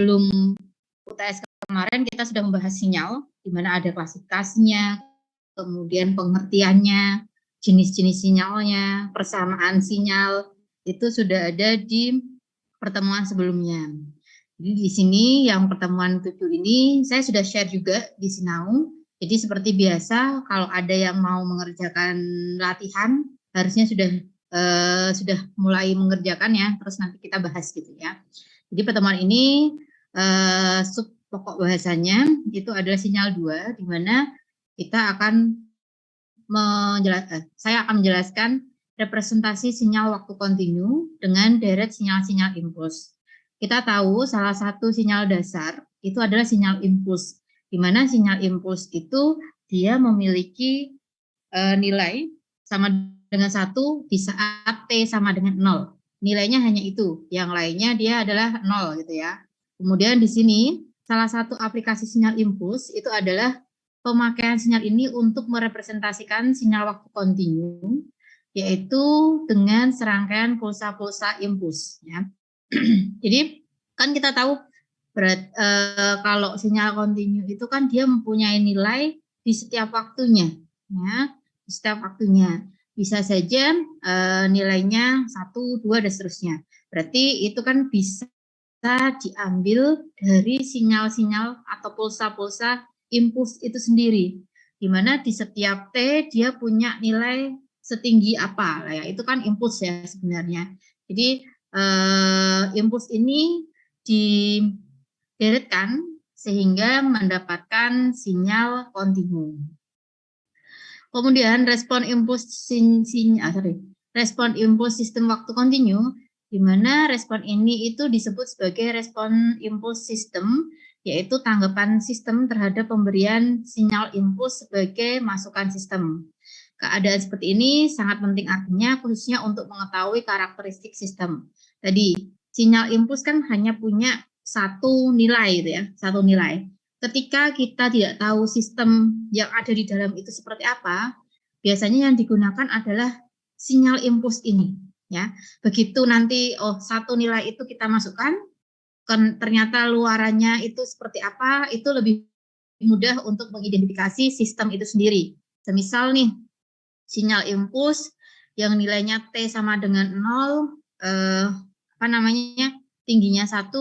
UTS kemarin kita sudah membahas sinyal, di mana ada klasifikasinya, kemudian pengertiannya, jenis-jenis sinyalnya, persamaan sinyal, itu sudah ada di pertemuan sebelumnya. Jadi di sini yang pertemuan 7 ini saya sudah share juga di Sinau. Jadi seperti biasa kalau ada yang mau mengerjakan latihan harusnya sudah mulai mengerjakan ya, terus nanti kita bahas gitu ya. Jadi pertemuan ini sub pokok bahasanya itu adalah sinyal 2, di mana kita akan saya akan menjelaskan representasi sinyal waktu kontinu dengan deret sinyal-sinyal impuls. Kita tahu salah satu sinyal dasar itu adalah sinyal impuls, di mana sinyal impuls itu dia memiliki nilai sama dengan 1 di saat T sama dengan 0. Nilainya hanya itu, yang lainnya dia adalah 0 gitu ya. Kemudian di sini salah satu aplikasi sinyal impuls itu adalah pemakaian sinyal ini untuk merepresentasikan sinyal waktu kontinu, yaitu dengan serangkaian pulsa-pulsa impuls. Ya. Jadi kan kita tahu kalau sinyal kontinu itu kan dia mempunyai nilai di setiap waktunya, ya, di setiap waktunya. Bisa saja nilainya 1, 2 dan seterusnya. Berarti itu kan bisa diambil dari sinyal-sinyal atau pulsa-pulsa impuls itu sendiri, di mana di setiap T dia punya nilai setinggi apa, ya itu kan impuls ya sebenarnya. Jadi impuls ini dideretkan sehingga mendapatkan sinyal kontinu. Kemudian respon impuls respon impuls sistem waktu kontinu, di mana respon ini itu disebut sebagai respon impuls sistem, yaitu tanggapan sistem terhadap pemberian sinyal impuls sebagai masukan sistem. Keadaan seperti ini sangat penting artinya khususnya untuk mengetahui karakteristik sistem. Tadi sinyal impuls kan hanya punya satu nilai, gitu ya, satu nilai. Ketika kita tidak tahu sistem yang ada di dalam itu seperti apa, biasanya yang digunakan adalah sinyal impuls ini. Ya, begitu nanti satu nilai itu kita masukkan, ternyata luarannya itu seperti apa, itu lebih mudah untuk mengidentifikasi sistem itu sendiri. Semisal nih, sinyal impuls yang nilainya T sama dengan 0, tingginya 1,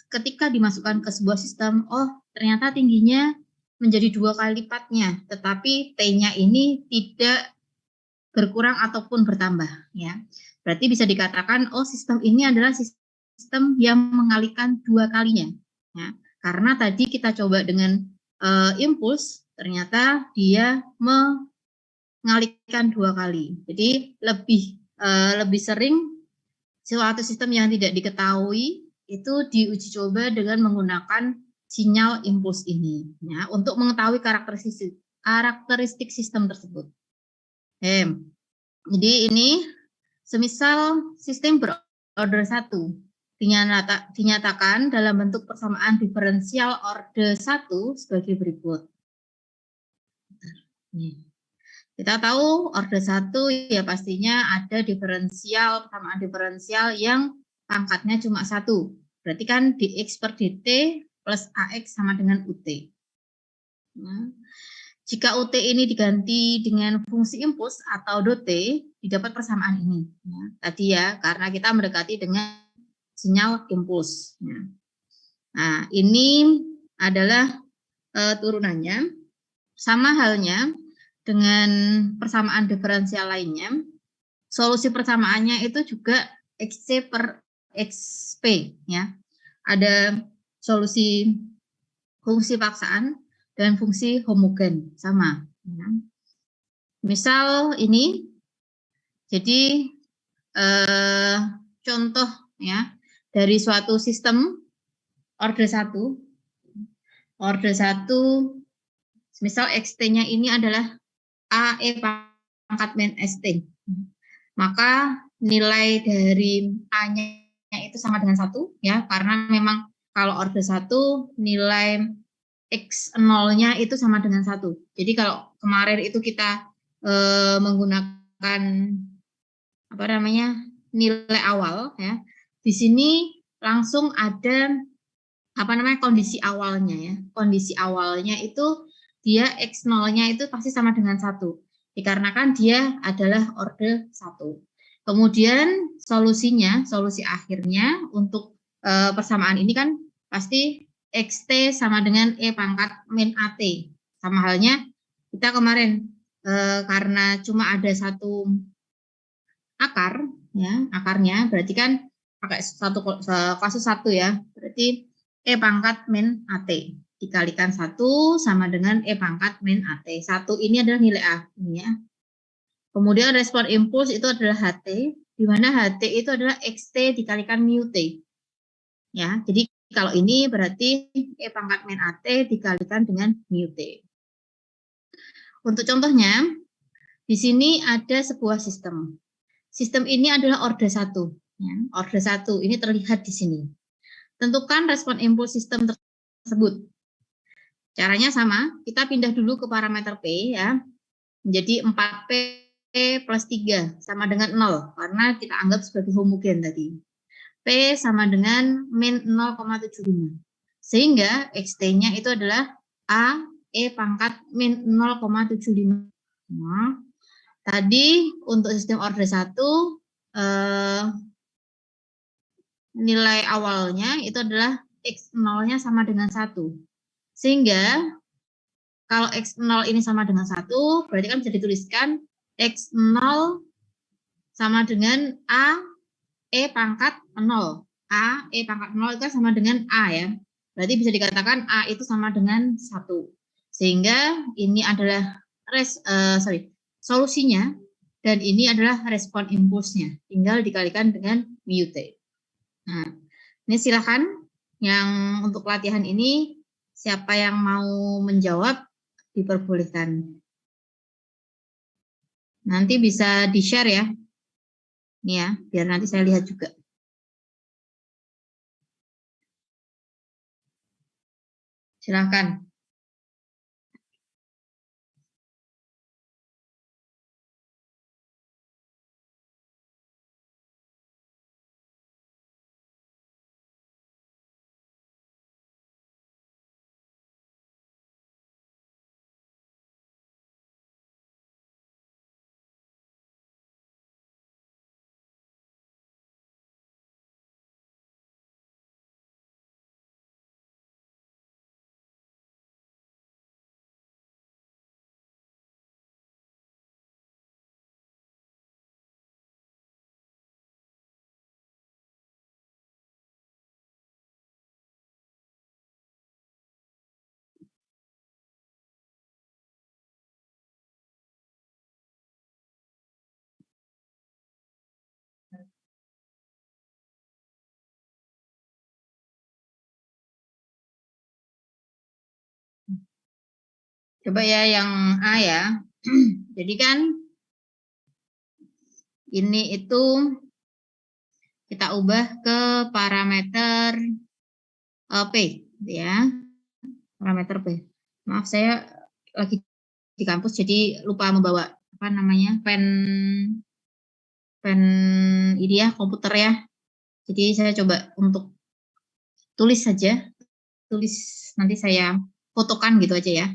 ketika dimasukkan ke sebuah sistem, ternyata tingginya menjadi 2 kali lipatnya, tetapi T-nya ini tidak berkurang ataupun bertambah. Ya, berarti bisa dikatakan, sistem ini adalah sistem yang mengalihkan 2 kalinya. Ya, karena tadi kita coba dengan impuls, ternyata dia mengalihkan 2 kali. Jadi lebih sering suatu sistem yang tidak diketahui itu diuji coba dengan menggunakan sinyal impuls ini, ya, untuk mengetahui karakteristik sistem tersebut. Jadi ini semisal sistem berorder 1 dinyatakan dalam bentuk persamaan diferensial order 1 sebagai berikut. Kita tahu order 1 ya pastinya ada persamaan diferensial yang pangkatnya cuma 1. Berarti kan dx per dt plus ax sama dengan ut. Nah, jika ut ini diganti dengan fungsi impuls atau dot, didapat persamaan ini. Ya, tadi ya, karena kita mendekati dengan sinyal impuls. Ya. Nah, ini adalah turunannya. Sama halnya dengan persamaan diferensial lainnya, solusi persamaannya itu juga xc per xp, ya. Ada solusi fungsi paksaan dan fungsi homogen sama. Ya. Misal ini, jadi contoh ya dari suatu sistem order 1, misal xt-nya ini adalah AE pangkat min ST. Maka nilai dari A-nya itu sama dengan 1, ya, karena memang kalau order 1 nilai X0-nya itu sama dengan 1. Jadi kalau kemarin itu kita menggunakan nilai awal, ya, di sini langsung ada apa namanya, kondisi awalnya ya. Kondisi awalnya itu dia X0-nya itu pasti sama dengan 1. Dikarenakan dia adalah orde 1. Kemudian solusinya, solusi akhirnya untuk persamaan ini kan pasti XT sama dengan E pangkat min AT. Sama halnya kita kemarin karena cuma ada satu akar, ya akarnya berarti kan pakai satu kasus satu ya, berarti E pangkat min AT dikalikan 1 sama dengan E pangkat min AT. 1 ini adalah nilai A ini ya. Kemudian respon impuls itu adalah HT, di mana HT itu adalah XT dikalikan mu T. Ya, jadi kalau ini berarti E pangkat min AT dikalikan dengan mu T. Untuk contohnya, di sini ada sebuah sistem. Sistem ini adalah orde 1. Ya, orde 1 ini terlihat di sini. Tentukan respon impuls sistem tersebut. Caranya sama, kita pindah dulu ke parameter P ya. Menjadi 4P plus 3 sama dengan 0 karena kita anggap sebagai homogen tadi. P sama dengan min 0,75. Sehingga XT-nya itu adalah A E pangkat min 0,75. Nah, tadi untuk sistem orde 1 nilai awalnya itu adalah X0-nya sama dengan 1. Sehingga kalau X0 ini sama dengan 1, berarti kan bisa dituliskan X0 sama dengan A E pangkat 0. A E pangkat 0 itu sama dengan A ya. Berarti bisa dikatakan A itu sama dengan 1. Sehingga ini adalah solusinya dan ini adalah respon impulsnya. Tinggal dikalikan dengan mu T. Nah, ini silakan yang untuk latihan ini siapa yang mau menjawab diperbolehkan. Nanti bisa di-share ya. Ini ya, biar nanti saya lihat juga. Silakan. Coba ya yang A ya. Jadi kan ini itu kita ubah ke parameter P ya. Parameter P. Maaf saya lagi di kampus jadi lupa membawa apa namanya pen ini ya komputer ya. Jadi saya coba untuk tulis saja. Tulis nanti saya fotokan gitu aja ya.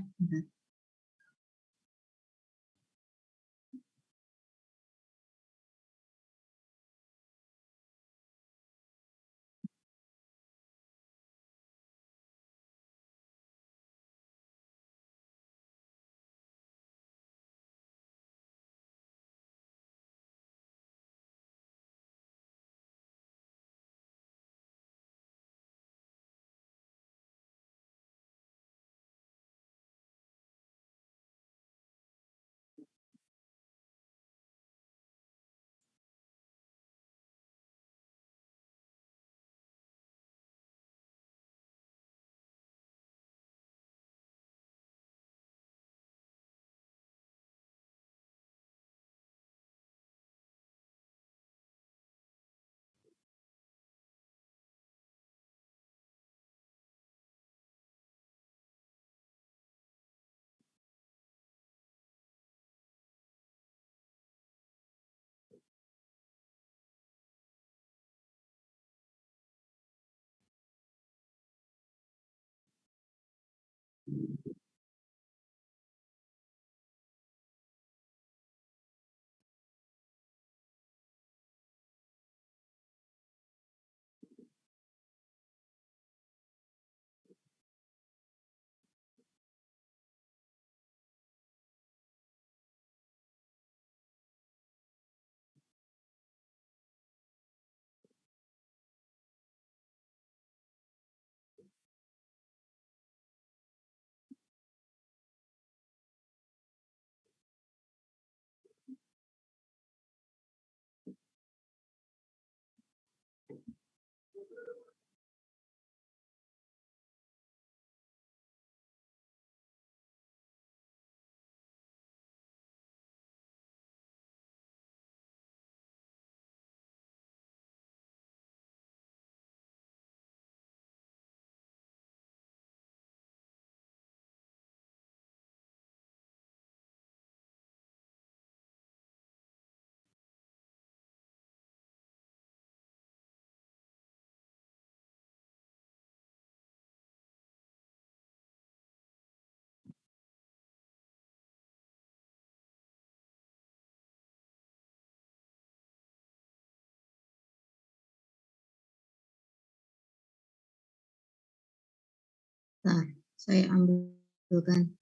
Nah, saya ambilkan.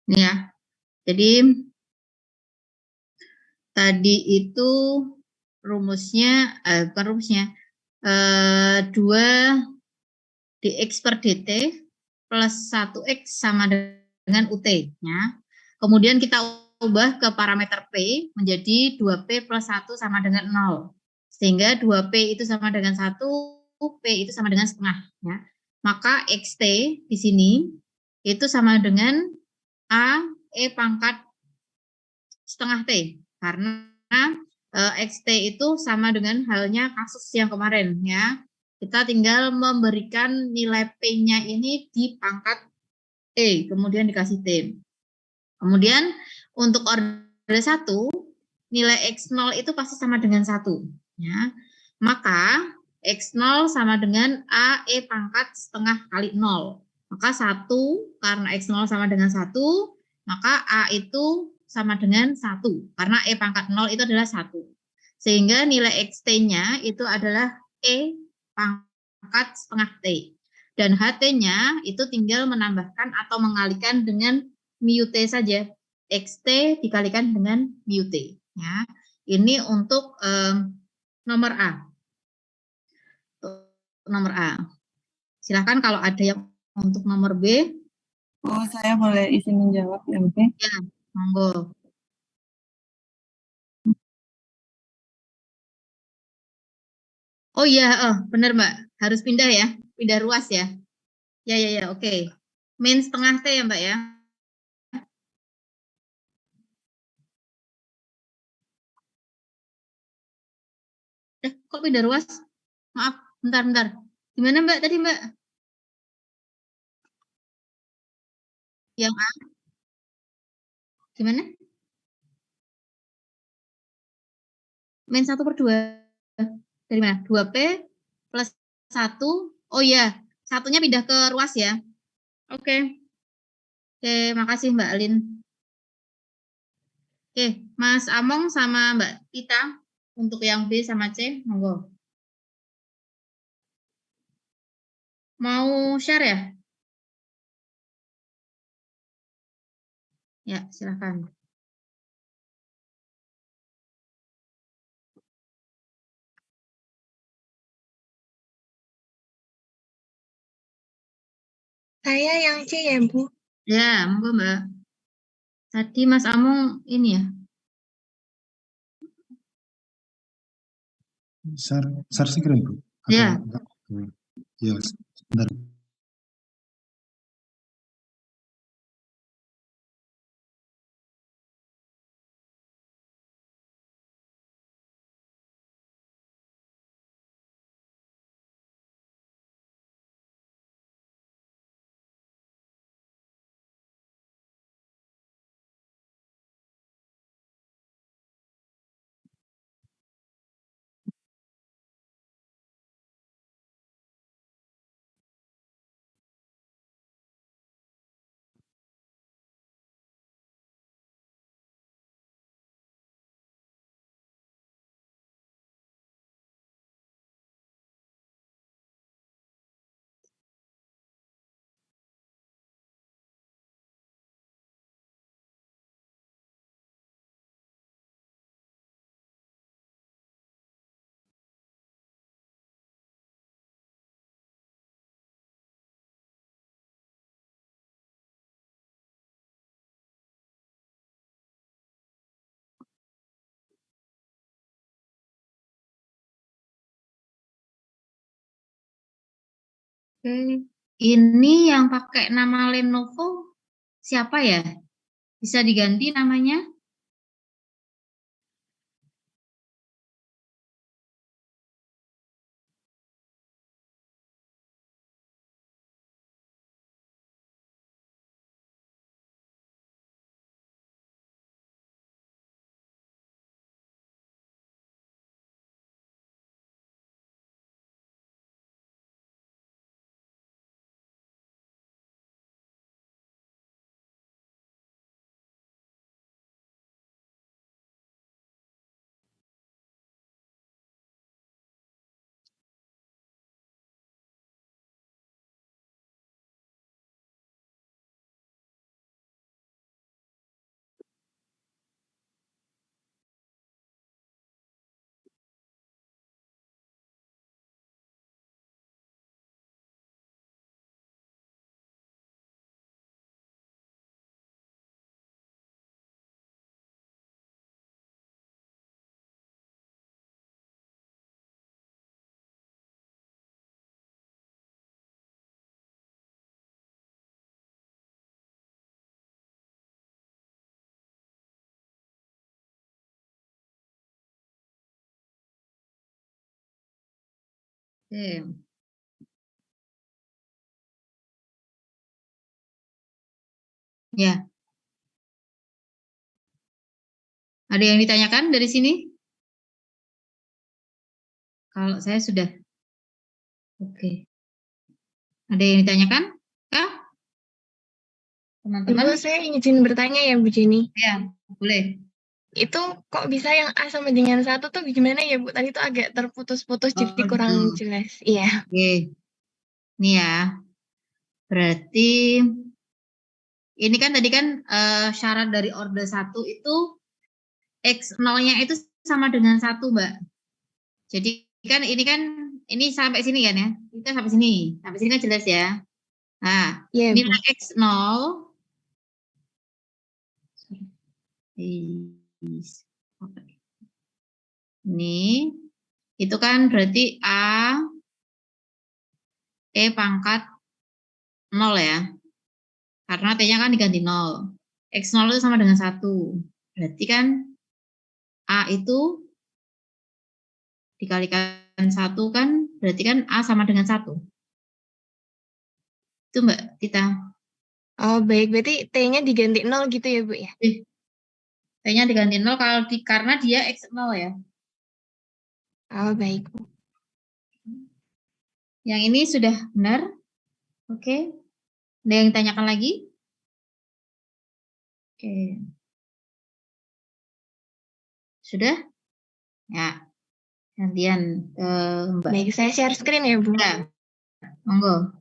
Nih ya, jadi tadi itu rumusnya, bukan rumusnya, 2 dx per dt plus 1x sama dengan ut. Ya. Kemudian kita ubah ke parameter P menjadi 2P plus 1 sama dengan 0. Sehingga 2P itu sama dengan 1, P itu sama dengan setengah. Ya. Maka XT di sini itu sama dengan A E pangkat setengah T. Karena XT itu sama dengan halnya kasus yang kemarin. Ya. Kita tinggal memberikan nilai P-nya ini di pangkat E, kemudian dikasih T. Kemudian untuk order 1, nilai X0 itu pasti sama dengan 1. Ya. Maka X0 sama dengan A E pangkat setengah kali 0. Maka 1, karena X0 sama dengan 1, maka A itu sama dengan 1. Karena E pangkat 0 itu adalah 1. Sehingga nilai XT-nya itu adalah E pangkat setengah T. Dan HT-nya itu tinggal menambahkan atau mengalikan dengan mu T saja. XT dikalikan dengan mu T. Ya. Ini untuk nomor A. Nomor A. Silahkan kalau ada yang untuk nomor B. Oh, saya boleh izin menjawab ya, Oke? Ya, monggo. Oh iya, benar Mbak. Harus pindah ya. Pindah ruas ya. Ya, oke. Min setengah T ya Mbak ya. Kok pindah ruas? Maaf, bentar. Gimana Mbak tadi Mbak? Yang A? Gimana? Min 1/2. Dari mana? 2P plus 1. Oh iya, satunya pindah ke ruas ya. Oke. Oke, makasih Mbak Alin. Oke, Mas Among sama Mbak Tita untuk yang B sama C, monggo. Mau share ya? Ya, silakan. Saya yang C ya, Bu. Ya, monggo Mbak. Tadi Mas Among ini ya. Share screen, Bu. Ya. Ya, sebentar. Oke, ini yang pakai nama Lenovo siapa ya? Bisa diganti namanya? Oke. Ya, ada yang ditanyakan dari sini? Kalau saya sudah. Oke. Ada yang ditanyakan? Kah? Ibu, Teman-teman? saya izin bertanya ya Bu Jenny. Ya, boleh. Itu kok bisa yang A sama dengan 1 tuh gimana ya Bu? Tadi tuh agak terputus-putus Oh, jadi gitu. kurang jelas. Iya. Oke. Ini ya. Berarti ini kan tadi kan syarat dari order 1 itu X0-nya itu sama dengan 1, Mbak. Jadi kan ini sampai sini kan ya. Kita sampai sini. Sampai sini kan jelas ya. Nah, Iya Bu. nilai X0 ini itu kan berarti A E pangkat 0 ya. Karena T-nya kan diganti 0. X0 itu sama dengan 1. Berarti kan A itu dikalikan 1 kan berarti kan A sama dengan 1. Itu Mbak Tita. Oh baik, berarti T-nya diganti 0 gitu ya Bu ya? T-nya diganti 0 karena dia X0 ya. Oh baik Bu. Yang ini sudah benar. Oke. Ada yang ditanyakan lagi? Oke. Sudah? Ya. Gantian Mbak. Baik, saya share screen ya Bu. Ya. Monggo.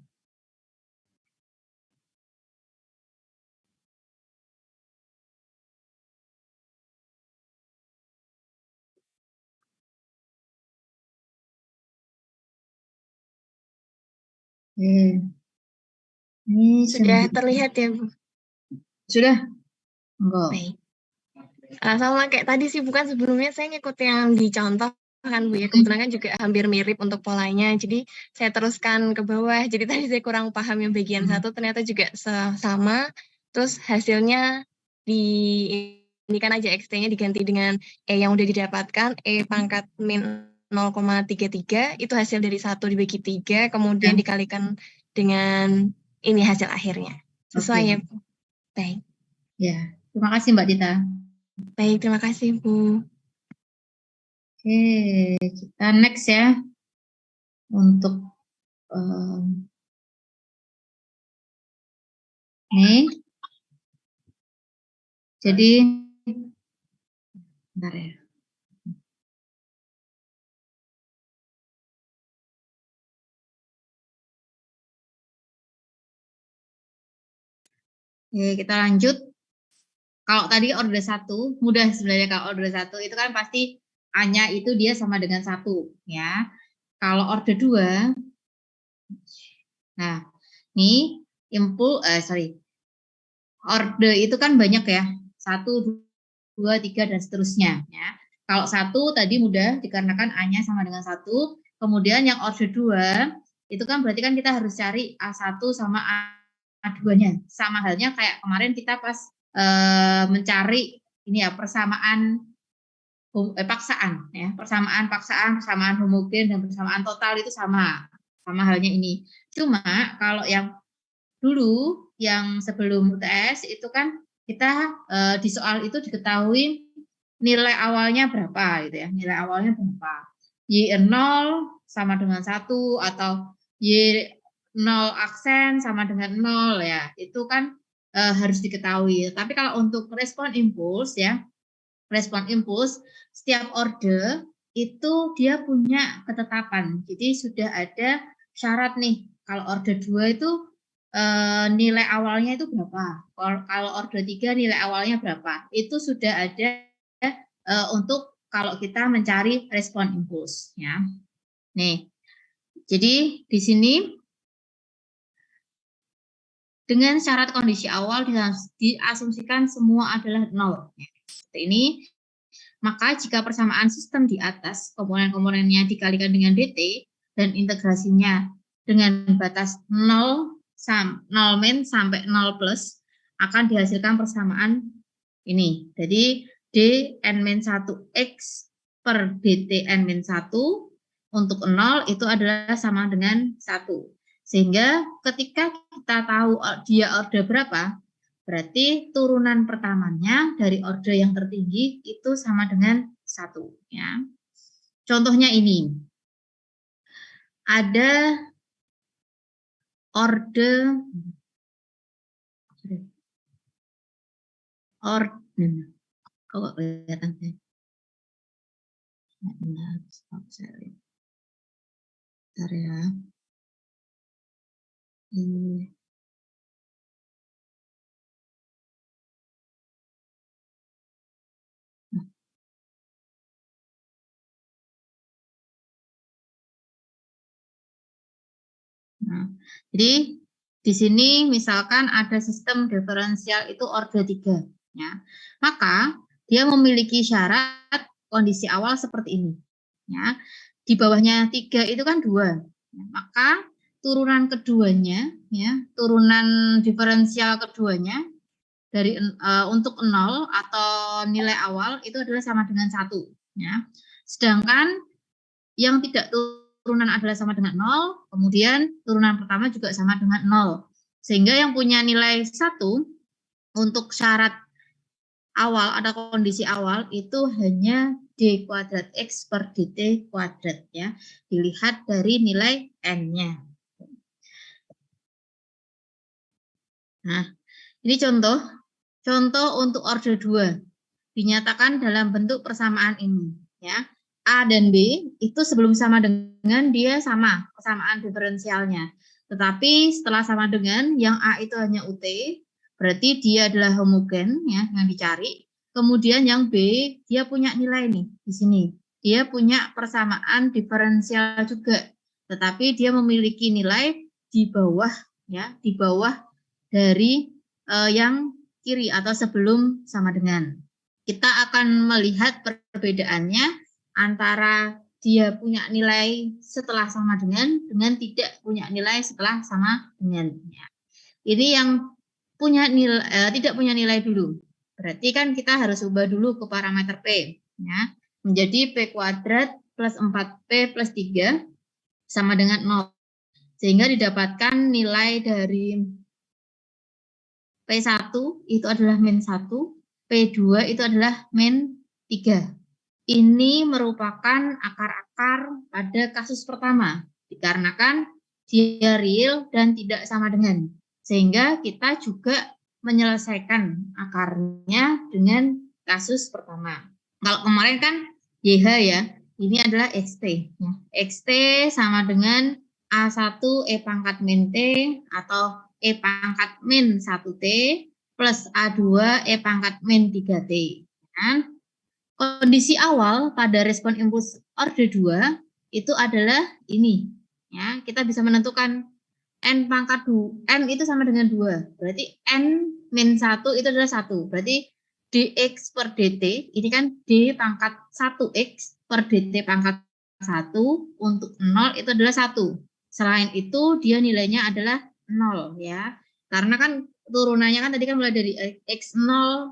Ini Sudah terlihat ya Bu? Sudah? Monggo. Baik. Sama kayak tadi sih, bukan sebelumnya saya ngikut yang dicontoh kan Bu ya, kebetulan kan juga hampir mirip untuk polanya, jadi saya teruskan ke bawah. Jadi tadi saya kurang paham yang bagian 1, ternyata juga sama, terus hasilnya ini kan aja XT-nya diganti dengan E yang udah didapatkan, E pangkat min 0,33, itu hasil dari 1 dibagi 3, kemudian dikalikan dengan ini hasil akhirnya. Sesuai ya Bu? Baik. Ya, terima kasih Mbak Dita. Baik, terima kasih Bu. Oke, kita next ya. Untuk ini. Jadi, bentar ya. Oke, kita lanjut. Kalau tadi order 1, mudah sebenarnya kalau order 1 itu kan pasti A-nya itu dia sama dengan 1 ya. Kalau order 2, nah ini order itu kan banyak ya. 1, 2, 3 dan seterusnya ya. Kalau 1 tadi mudah dikarenakan A-nya sama dengan 1. Kemudian yang order 2 itu kan berarti kan kita harus cari A1 sama A2-nya. Sama halnya kayak kemarin kita pas mencari ini ya persamaan paksaan ya, persamaan paksaan, persamaan homogen dan persamaan total itu sama halnya ini. Cuma kalau yang dulu yang sebelum UTS itu kan kita di soal itu diketahui nilai awalnya berapa gitu ya, nilai awalnya berapa. Y0 sama dengan 1 atau Y0 aksen sama dengan 0 ya. Itu kan harus diketahui. Tapi kalau untuk respon impuls ya, respon impuls setiap orde itu dia punya ketetapan. Jadi sudah ada syarat nih. Kalau orde 2 itu nilai awalnya itu berapa? Kalau orde 3 nilai awalnya berapa? Itu sudah ada untuk kalau kita mencari respon impuls ya. Nih. Jadi di sini dengan syarat kondisi awal diasumsikan semua adalah 0. Seperti ini. Maka jika persamaan sistem di atas komponen-komponennya dikalikan dengan dt dan integrasinya dengan batas 0 min sampai 0 plus akan dihasilkan persamaan ini. Jadi dn-1x per dt n-1 untuk 0 itu adalah sama dengan 1. Sehingga ketika kita tahu dia orde berapa, berarti turunan pertamanya dari orde yang tertinggi itu sama dengan 1. Ya. Contohnya ini. Ada orde kok kelihatan sih? Bentar ya. Nah, jadi di sini misalkan ada sistem diferensial itu orde 3 ya. Maka dia memiliki syarat kondisi awal seperti ini ya. Di bawahnya 3 itu kan 2. Ya, maka turunan keduanya ya, turunan diferensial keduanya dari untuk 0 atau nilai awal itu adalah sama dengan 1 ya. Sedangkan yang tidak turunan adalah sama dengan 0, kemudian turunan pertama juga sama dengan 0. Sehingga yang punya nilai 1 untuk syarat awal atau kondisi awal itu hanya d kuadrat x per dt kuadrat ya. Dilihat dari nilai n-nya. Nah, ini contoh untuk orde 2 dinyatakan dalam bentuk persamaan ini ya. A dan B itu sebelum sama dengan dia sama persamaan diferensialnya. Tetapi setelah sama dengan yang A itu hanya UT, berarti dia adalah homogen ya yang dicari. Kemudian yang B dia punya nilai nih di sini. Dia punya persamaan diferensial juga. Tetapi dia memiliki nilai di bawah ya, di bawah dari yang kiri atau sebelum sama dengan. Kita akan melihat perbedaannya antara dia punya nilai setelah sama dengan tidak punya nilai setelah sama dengan. Ini yang punya nilai tidak punya nilai dulu. Berarti kan kita harus ubah dulu ke parameter P ya. Menjadi P kuadrat plus 4P plus 3 sama dengan 0. Sehingga didapatkan nilai dari P1 itu adalah min 1, P2 itu adalah min 3. Ini merupakan akar-akar pada kasus pertama, dikarenakan dia real dan tidak sama dengan. Sehingga kita juga menyelesaikan akarnya dengan kasus pertama. Kalau kemarin kan YH ya, ini adalah XT. Ya. XT sama dengan A1 E pangkat min T atau E pangkat min 1T plus A2 E pangkat min 3T. Kan? Kondisi awal pada respon impuls orde 2 itu adalah ini. Ya, kita bisa menentukan n pangkat 2, n itu sama dengan 2. Berarti n min 1 itu adalah 1. Berarti dx per dt, ini kan d pangkat 1x per dt pangkat 1 untuk 0 itu adalah 1. Selain itu dia nilainya adalah 0 ya. Karena kan turunannya kan tadi kan mulai dari X0,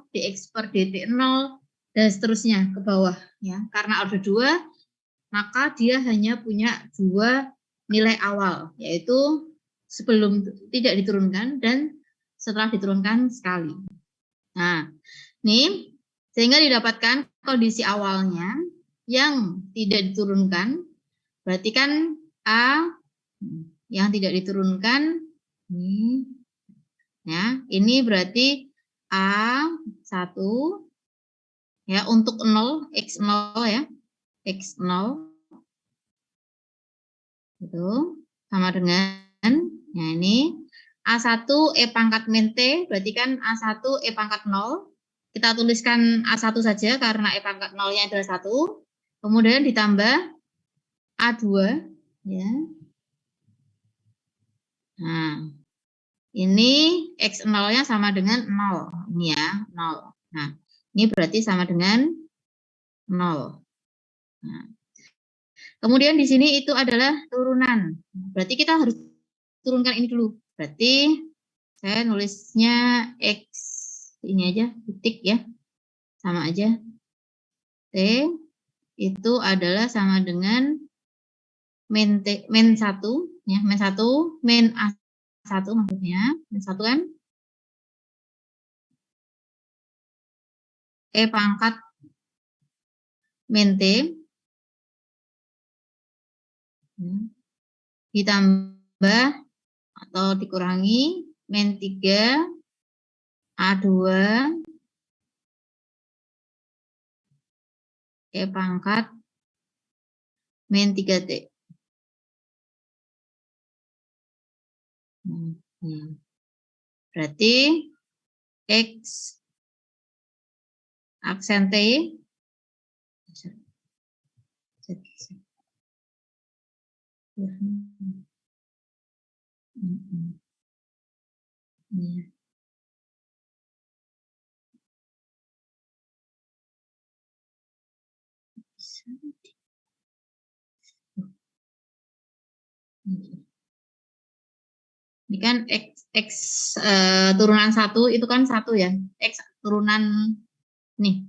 dx per dt 0 dan seterusnya ke bawah ya. Karena order 2 maka dia hanya punya 2 nilai awal yaitu sebelum tidak diturunkan dan setelah diturunkan sekali. Nah, ini sehingga didapatkan kondisi awalnya yang tidak diturunkan, berarti kan A yang tidak diturunkan ini ya, ini berarti A1 ya untuk 0 X0 ya. X0 itu sama dengan ya ini A1 E pangkat min T, berarti kan A1 E pangkat 0. Kita tuliskan A1 saja karena E pangkat 0-nya adalah 1. Kemudian ditambah A2 ya. Nah, ini X0-nya sama dengan 0. Ini ya, 0. Nah, ini berarti sama dengan 0. Nah, kemudian di sini itu adalah turunan. Berarti kita harus turunkan ini dulu. Berarti saya nulisnya X ini aja, titik ya. Sama aja. T itu adalah sama dengan min 1 ya, min 1 min A1 maksudnya. Min 1 kan E pangkat min T ditambah atau dikurangi min 3 A2 E pangkat min 3T. Berarti X aksen T ini kan X turunan 1 itu kan 1 ya. X turunan nih.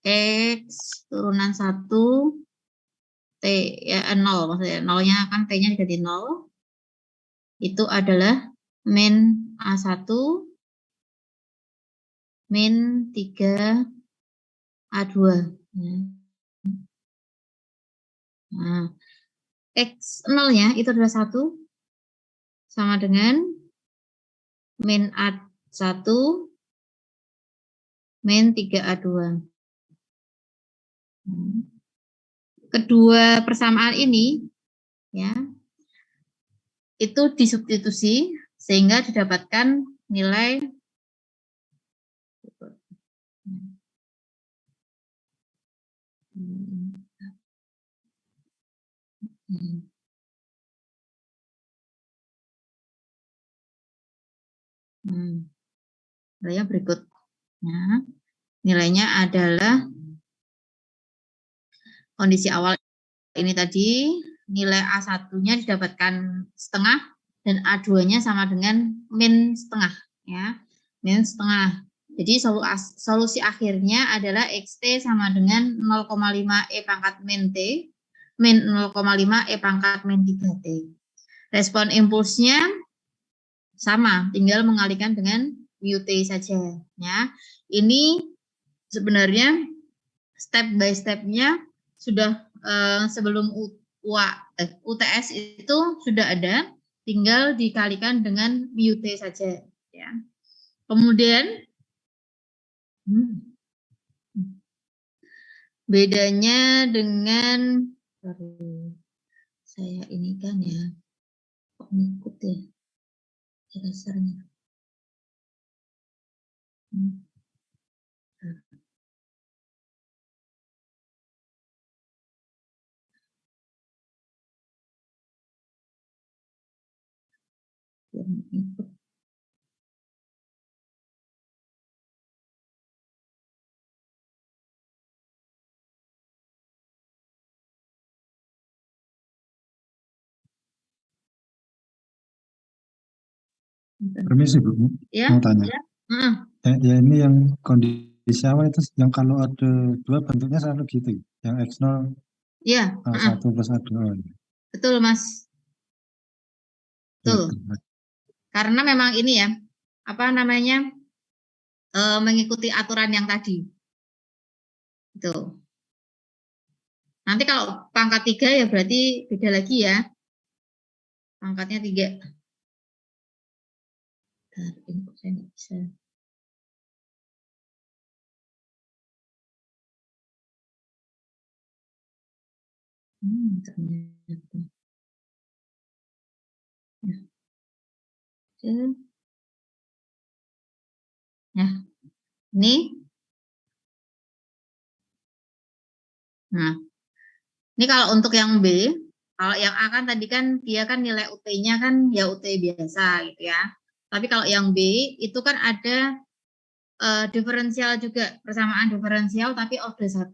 X turunan 1 T ya 0 maksudnya. 0-nya kan T-nya diganti 0. Itu adalah min A1 min 3 A2. Nah, X0-nya itu adalah 1 sama dengan min A1 min 3A2. Kedua persamaan ini ya itu disubstitusi sehingga didapatkan nilai nilainya berikutnya. Nilainya adalah kondisi awal ini tadi, nilai A1-nya didapatkan setengah dan A2-nya sama dengan min setengah ya. Min setengah. Jadi solusi akhirnya adalah XT sama dengan 0,5 E pangkat min T min 0,5 E pangkat min 3T. Respon impulsnya sama, tinggal mengalihkan dengan mu T saja ya. Ini sebenarnya step by step-nya sudah sebelum UTS itu sudah ada, tinggal dikalikan dengan mu T saja ya. Kemudian bedanya dengan saya ini kan ya kok ngikut ya dasarnya. Input. Permisi Bu, Ya, mau tanya. Heeh. Ya ini yang kondisi awal itu yang kalau ada dua bentuknya selalu gitu, yang X0 Ya, heeh. A1 plus A2. Betul Mas, betul. Gitu. Karena memang ini ya, apa namanya, mengikuti aturan yang tadi. Gitu. Nanti kalau pangkat 3 ya berarti beda lagi ya. Pangkatnya 3. Input saya nggak bisa. Ternyata. Nah, ini. Nah, ini kalau untuk yang B, kalau yang A kan tadi kan dia kan nilai UT-nya kan ya UT biasa gitu ya. Tapi kalau yang B itu kan ada diferensial juga, persamaan diferensial tapi order 1.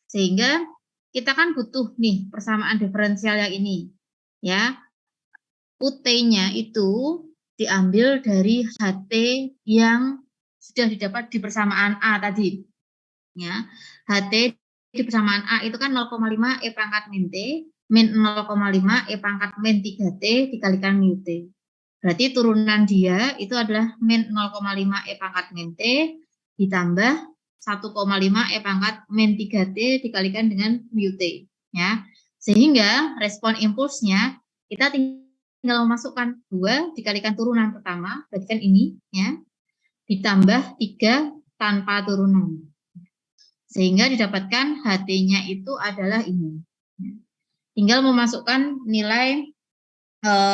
Sehingga kita kan butuh nih persamaan diferensial yang ini. Ya. UT-nya itu diambil dari HT yang sudah didapat di persamaan A tadi. Ya. HT di persamaan A itu kan 0,5 E pangkat min T min 0,5 E pangkat min 3T dikalikan mu T. Berarti turunan dia itu adalah min 0,5 E pangkat min T ditambah 1,5 E pangkat min 3T dikalikan dengan mu T. Ya. Sehingga respon impulsnya kita tinggal memasukkan 2 dikalikan turunan pertama, berarti kan ini, ya, ditambah 3 tanpa turunan. Sehingga didapatkan HT-nya itu adalah ini. Tinggal memasukkan nilai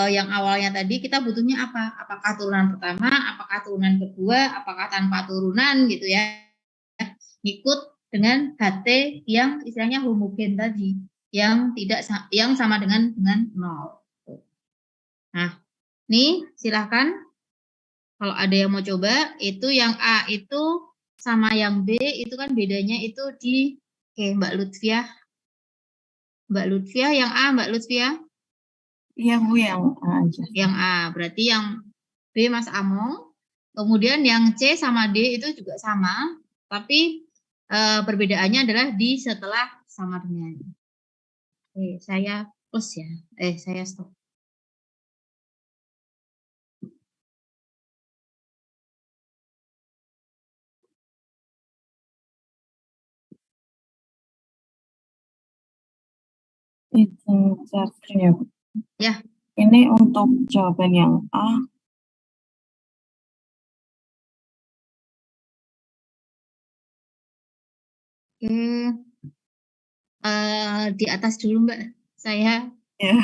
yang awalnya tadi kita butuhnya apa? Apakah turunan pertama, apakah turunan kedua, apakah tanpa turunan gitu ya. Ikut dengan HT yang istilahnya homogen tadi, yang sama dengan 0. Nah, ini silahkan kalau ada yang mau coba, itu yang A itu sama yang B itu kan bedanya itu di Mbak Lutfiah. Mbak Lutfiah yang A, Mbak Lutfiah? Iya Bu, yang A aja. Yang A, berarti yang B Mas Among. Kemudian yang C sama D itu juga sama, tapi perbedaannya adalah di setelah sama dengan. Oke, saya close ya. Saya stop. Izin share screen ya Bu. Ya. Ini untuk jawaban yang A. Oke. Di atas dulu Mbak. Saya Ya.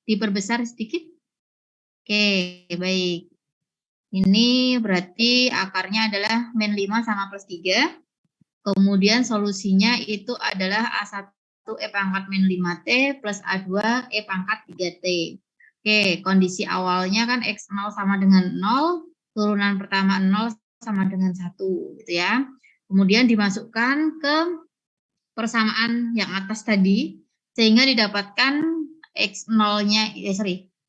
diperbesar sedikit. Oke, baik. Ini berarti akarnya adalah min 5 sama plus 3. Kemudian solusinya itu adalah A1 E pangkat min 5T plus A2 E pangkat 3T. Oke, kondisi awalnya kan X0 sama dengan 0, turunan pertama 0 sama dengan 1 gitu ya. Kemudian dimasukkan ke persamaan yang atas tadi, sehingga didapatkan X0-nya,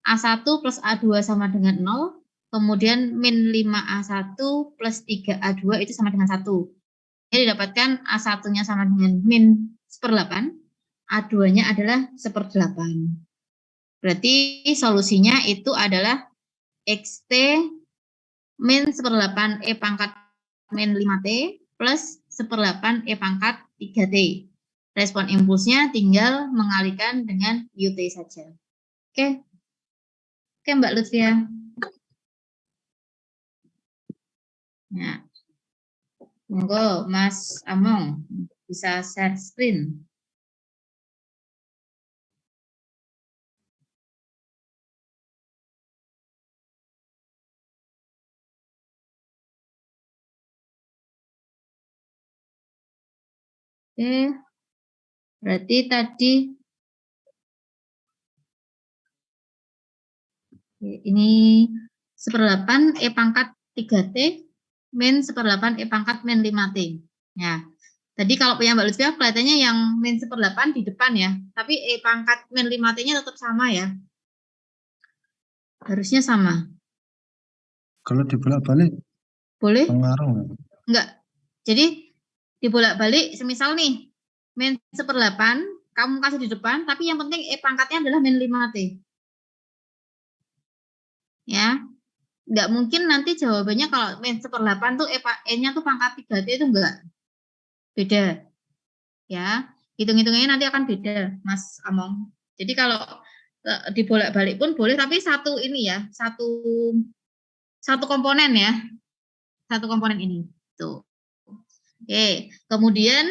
A1 plus A2 sama dengan 0, kemudian min 5A1 plus 3A2 itu sama dengan 1. Jadi didapatkan A1-nya sama dengan min 1/8, A2-nya adalah 1/8. Berarti solusinya itu adalah XT min 1/8 E pangkat min 5T plus 1/8 E pangkat 3T. Respon impulsnya tinggal mengalihkan dengan UT saja. Oke. Oke Mbak Lutfia. Nah, monggo Mas Among bisa share screen. Oke, berarti tadi ini 1/8 E pangkat 3T min 1/8 E pangkat min 5T. Ya, tadi kalau punya Mbak Lutfia kelihatannya yang min 1/8 di depan ya, tapi E pangkat min 5T-nya tetap sama ya. Harusnya sama. Kalau dibolak-balik Boleh? pengaruh nggak? Enggak. Jadi dibolak-balik, semisal nih, min 1/8, kamu kasih di depan, tapi yang penting pangkatnya adalah min 5T. Ya, enggak mungkin nanti jawabannya kalau min 1/8 tuh E-nya tuh pangkat 3T itu enggak. Beda. Ya, hitung-hitungannya nanti akan beda, Mas Among. Jadi kalau dibolak-balik pun boleh, tapi satu ini ya, satu komponen ya, satu komponen ini. Tuh. Oke, kemudian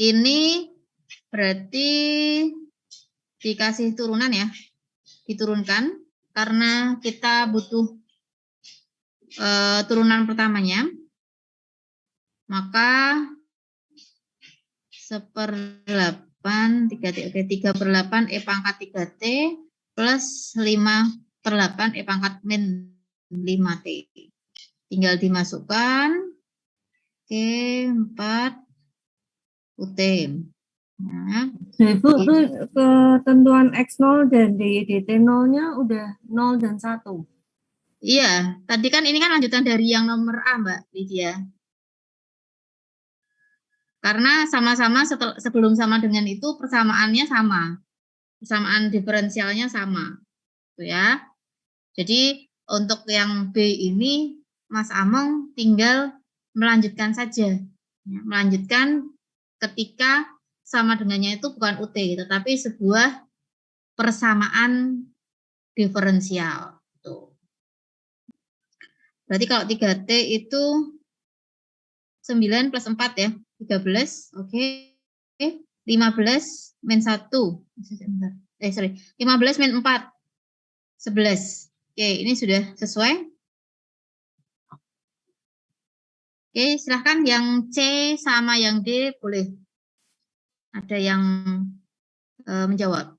ini berarti dikasih turunan ya, diturunkan karena kita butuh turunan pertamanya, maka 1/8 3T, oke, 3/8 E pangkat 3T plus 5/8 E pangkat min 5T. Tinggal dimasukkan, oke, 4 UT. Nah, Ibu tuh ketentuan X0 dan DYDT 0-nya udah 0 dan 1. iya, tadi kan ini kan lanjutan dari yang nomor A, Mbak Lydia. Karena sama-sama sebelum sama dengan itu persamaannya sama. Persamaan diferensialnya sama. Tuh ya. Jadi untuk yang B ini Mas Among tinggal melanjutkan saja. Ya, melanjutkan ketika sama dengannya itu bukan UT, tetapi sebuah persamaan diferensial. Tuh. Berarti kalau 3T itu 9 plus 4 ya, 13, oke. 15 min 1, 15 min 4, 11. Oke, ini sudah sesuai. Oke, silahkan yang C sama yang D boleh. Ada yang menjawab.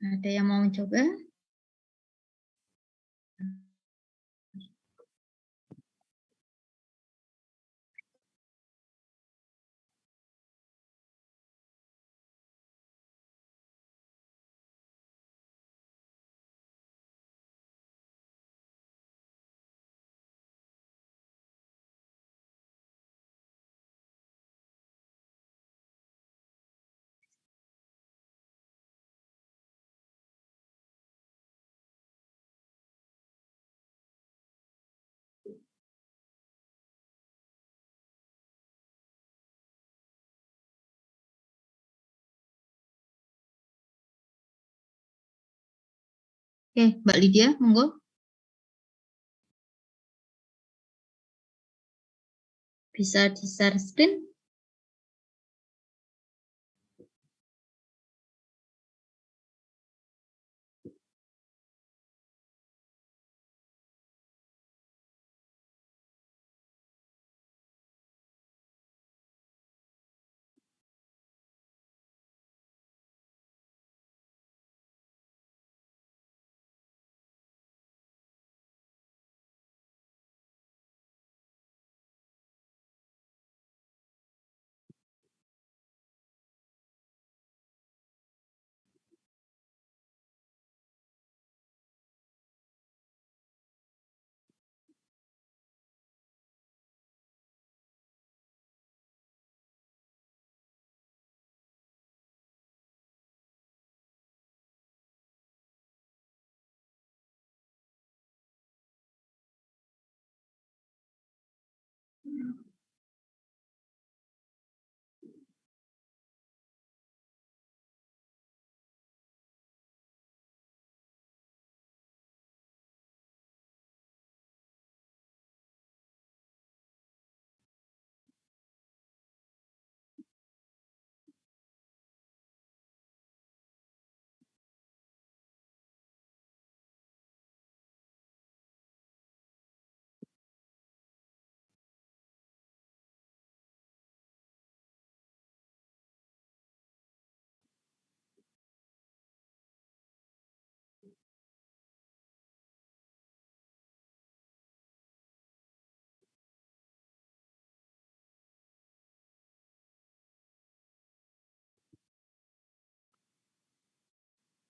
Ada yang mau mencoba? Oke, Mbak Lydia, monggo. Bisa di-share screen.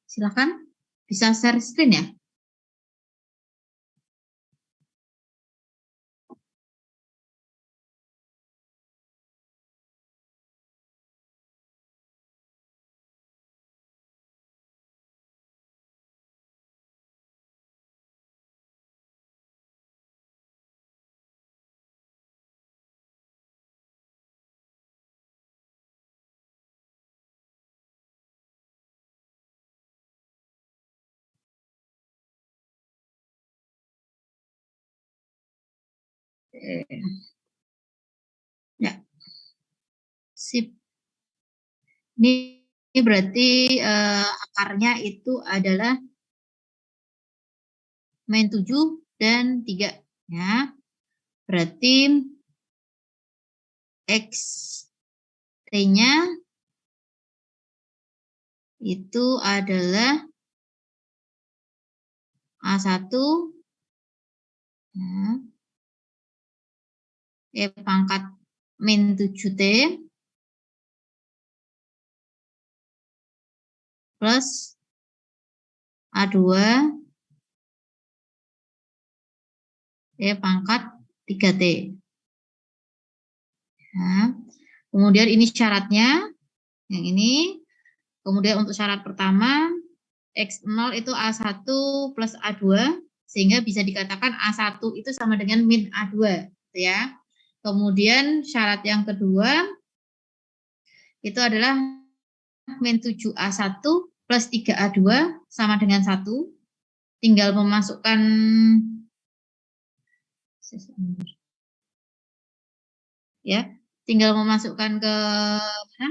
Silakan, bisa share screen ya. Ya, sip. Ini berarti akarnya itu adalah min 7 dan 3. Ya. Berarti X-nya itu adalah A1 ya, pangkat min 7T plus A2 pangkat 3T. Nah, kemudian ini syaratnya, yang ini. Kemudian untuk syarat pertama, X0 itu A1 plus A2, sehingga bisa dikatakan A1 itu sama dengan min A2. Ya. Kemudian syarat yang kedua, itu adalah min 7A1 plus 3A2 sama dengan 1. Tinggal memasukkan ya, tinggal memasukkan ke mana?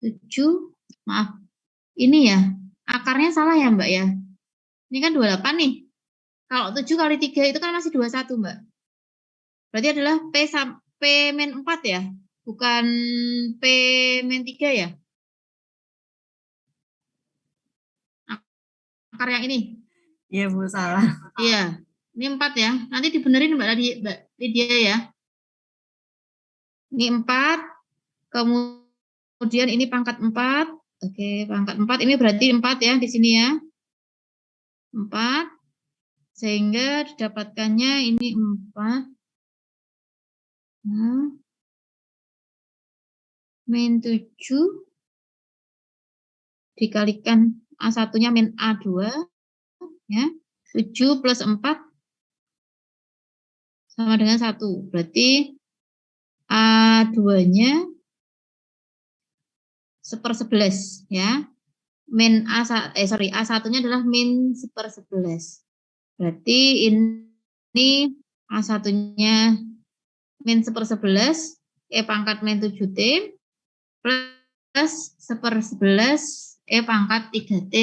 7, maaf. Ini ya, akarnya salah ya, Mbak ya. Ini kan 28 nih. Kalau 7 kali 3 itu kan masih 21, Mbak. Berarti adalah P min 4 ya, bukan P min 3 ya. Akar yang ini. Iya, Bu, salah. Iya, ini 4 ya. Nanti dibenerin Mbak Lydia ya. Ini 4, kemudian ini pangkat 4. Oke, pangkat 4 ini berarti 4 ya di sini ya. 4, sehingga didapatkannya ini 4. Nah, min 7 dikalikan A1-nya min A2 ya. 7 plus 4 sama dengan 1. Berarti A2-nya 1/11 ya. Min A1-nya adalah min 1/11. Berarti ini A1-nya min 1/11 E pangkat min 7T plus 1/11 E pangkat 3T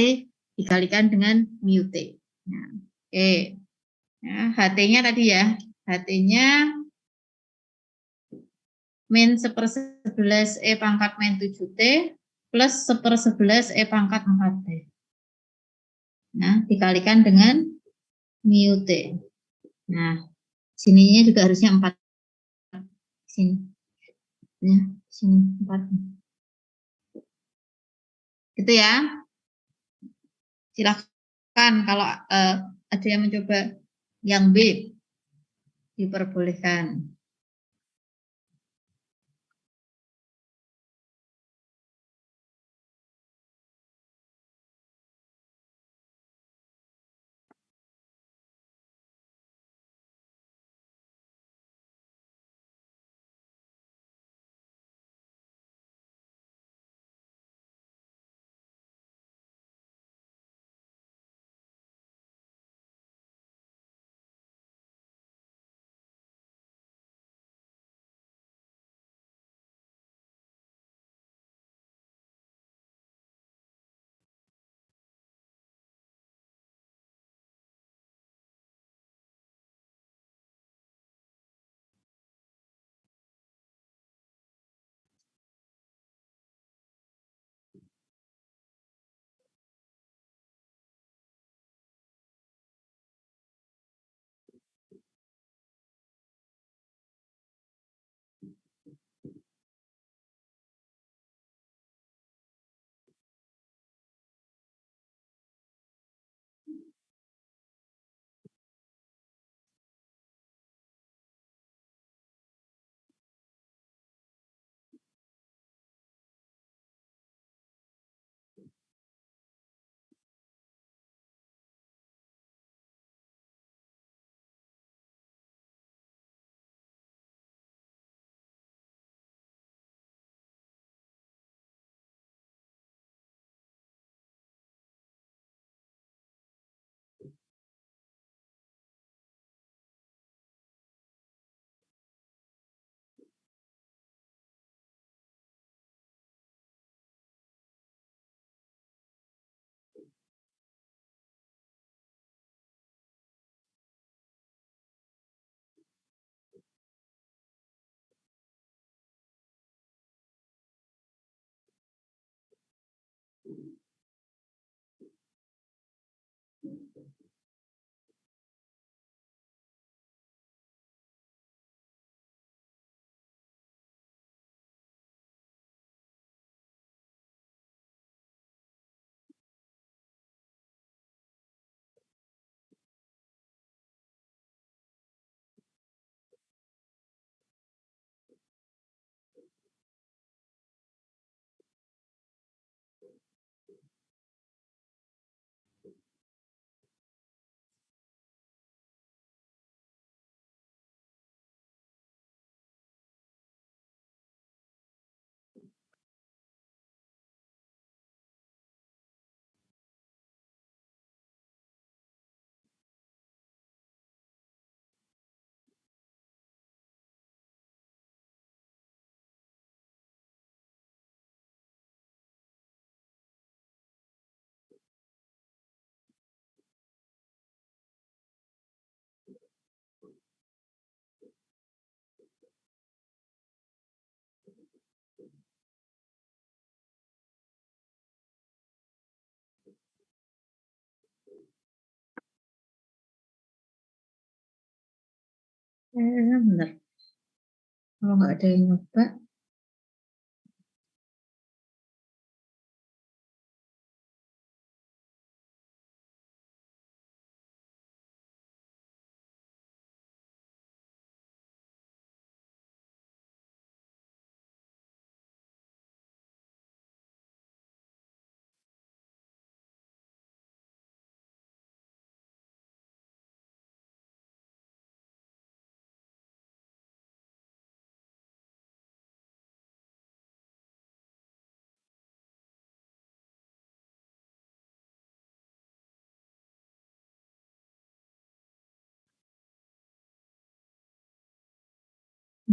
dikalikan dengan mu T. Nah, oke. Nah, HT-nya tadi ya. HT-nya min 1/11 E pangkat min 7T plus 1/11 E pangkat 4T. Nah, dikalikan dengan mu T. Nah, sininya juga harusnya 4. Sini. Ya, sini 4. Gitu ya. Silakan kalau ada yang mencoba yang B, diperbolehkan. Benar. Kalau nggak ada yang nyoba,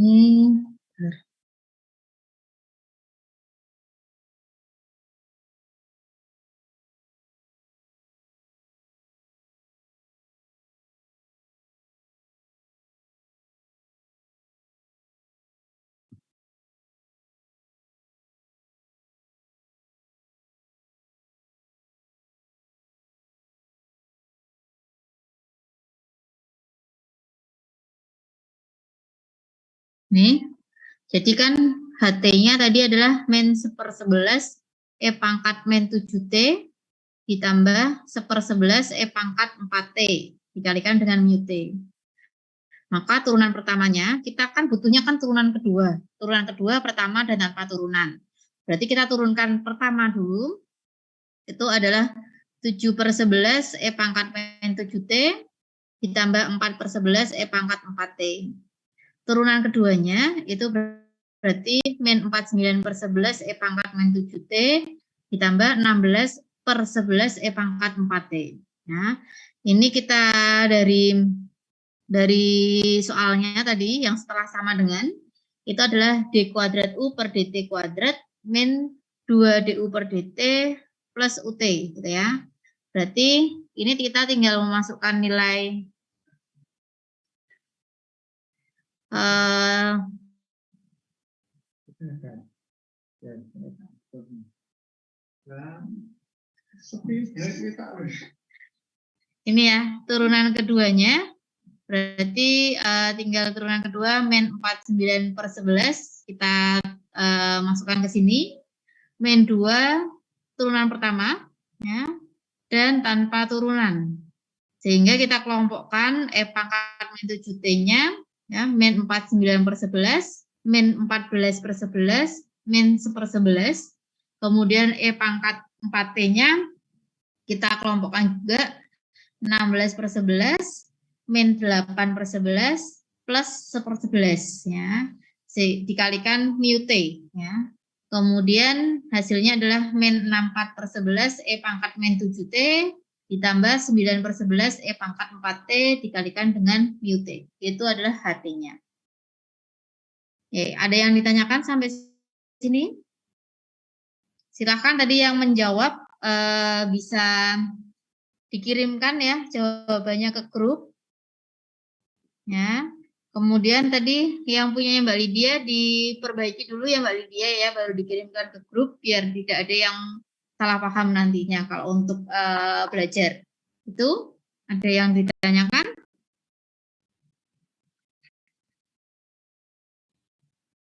Ini nih, jadi kan HT-nya tadi adalah min 1/11 E pangkat min 7T ditambah 1/11 E pangkat 4T dikalikan dengan mu T. Maka turunan pertamanya, kita kan butuhnya kan turunan kedua. Turunan kedua, pertama, dan tanpa turunan. Berarti kita turunkan pertama dulu, itu adalah 7/11 E pangkat min 7T ditambah 4/11 E pangkat 4T. Turunan keduanya itu berarti min 49/11 E pangkat min 7T ditambah 16/11 E pangkat 4T. Nah, ini kita dari soalnya tadi yang setelah sama dengan itu adalah D kuadrat U per DT kuadrat min 2 DU per DT plus UT gitu ya. Berarti ini kita tinggal memasukkan nilai ini ya, turunan keduanya berarti tinggal turunan kedua min 49/11 kita masukkan ke sini, min 2 turunan pertama ya, dan tanpa turunan, sehingga kita kelompokkan E pangkat min 7T-nya ya, min 49/11, min 14/11, min 1/11, kemudian E pangkat 4T-nya kita kelompokkan juga 16/11, min 8/11 plus 1/11 ya, dikalikan mu T ya. Kemudian hasilnya adalah min 64/11 E pangkat min 7T ditambah 9/11 E pangkat 4T dikalikan dengan mu T. Itu adalah HT-nya. Oke, ada yang ditanyakan sampai sini? Silahkan tadi yang menjawab bisa dikirimkan ya jawabannya ke grup. Ya. Kemudian tadi yang punya Mbak Lydia diperbaiki dulu ya Mbak Lydia ya, baru dikirimkan ke grup biar tidak ada yang salah paham nantinya kalau untuk belajar. Itu ada yang ditanyakan?